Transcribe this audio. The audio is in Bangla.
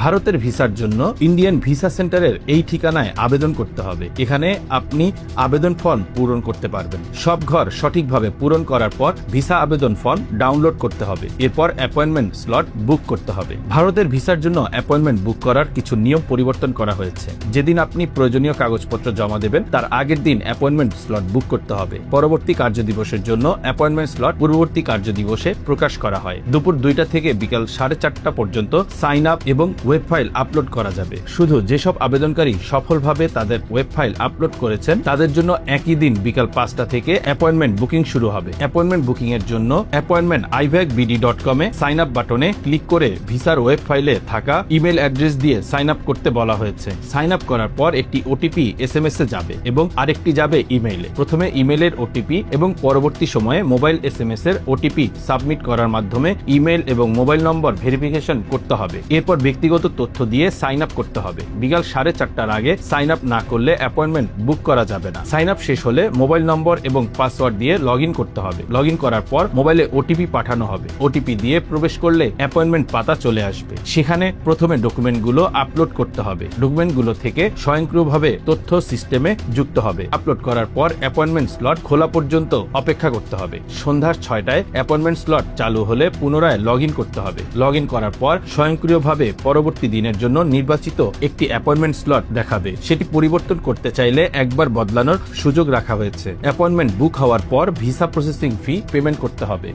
ভারতের ভিসার জন্য ইন্ডিয়ান ভিসা সেন্টারের এই ঠিকানায় আবেদন করতে হবে। এখানে আপনি আবেদন ফর্ম পূরণ করতে পারবেন। সব ঘর সঠিকভাবে পূরণ করার পর ভিসা আবেদন ফর্ম ডাউনলোড করতে হবে। এরপর অ্যাপয়েন্টমেন্ট স্লট বুক করতে হবে। ভারতের ভিসার জন্য অ্যাপয়েন্টমেন্ট বুক করার কিছু নিয়ম পরিবর্তন করা হয়েছে। যেদিন আপনি প্রয়োজনীয় কাগজপত্র জমা দেবেন তার আগের দিন অ্যাপয়েন্টমেন্ট স্লট বুক করতে হবে। পরবর্তী কার্যদিবসের জন্য অ্যাপয়েন্টমেন্ট স্লট পূর্ববর্তী কার্যদিবসে প্রকাশ করা হয়। দুপুর 2টা থেকে বিকাল 4:30 পর্যন্ত সাইন আপ এবং ওয়েব ফাইল আপলোড করা যাবে। শুধু যেসব আবেদনকারী সফলভাবে তাদের ওয়েব ফাইল আপলোড করেছেন তাদের জন্য একই দিন বিকাল 5টা থেকে অ্যাপয়েন্টমেন্ট বুকিং শুরু হবে। অ্যাপয়েন্টমেন্ট বুকিং এর জন্য appointmentivacbd.com এ সাইন আপ বাটনে ক্লিক করে ভিসার ওয়েব ফাইলে থাকা ইমেল অ্যাড্রেস দিয়ে সাইন আপ করতে বলা হয়েছে। সাইন আপ করার পর একটি ওটিপি SMS এ যাবে এবং আরেকটি যাবে ইমেইলে। প্রথমে ইমেইলের ওটিপি এবং পরবর্তী সময়ে মোবাইল SMS এর ওটিপি সাবমিট করার মাধ্যমে ইমেইল এবং মোবাইল নম্বর ভেরিফিকেশন করতে হবে। এরপর ব্যক্তিগত তথ্য দিয়ে সাইন আপ করতে হবে। বিকাল 4:30টার আগে সাইন আপ না করলে অ্যাপয়েন্টমেন্ট বুক করা যাবে না। সাইন আপ শেষ হলে মোবাইল নম্বর এবং পাসওয়ার্ড দিয়ে লগ ইন করতে হবে। লগ ইন করার পর মোবাইলে ওটিপি পাঠানো হবে। ওটিপি দিয়ে প্রবেশ করলে অ্যাপয়েন্টমেন্ট পাতা চলে আসবে। সেখানে প্রথমে ডকুমেন্টগুলো আপলোড করতে হবে। ডকুমেন্টগুলো থেকে স্বয়ংক্রিয়ভাবে তথ্য সিস্টেমে যুক্ত হবে। আপলোড করার পর অ্যাপয়েন্টমেন্ট স্লট খোলা পর্যন্ত অপেক্ষা করতে হবে। সন্ধ্যা 6টায় অ্যাপয়েন্টমেন্ট স্লট চালু হলে পুনরায় লগ ইন করতে হবে। লগ ইন করার পর স্বয়ংক্রিয়ভাবে পরবর্তী দিনের জন্য নির্বাচিত একটি অ্যাপয়েন্টমেন্ট স্লট দেখাবে। সেটি পরিবর্তন করতে চাইলে একবার বদলানোর সুযোগ রাখা হয়েছে। অ্যাপয়েন্টমেন্ট বুক হওয়ার পর ভিসা প্রসেসিং ফি পেমেন্ট করতে হবে।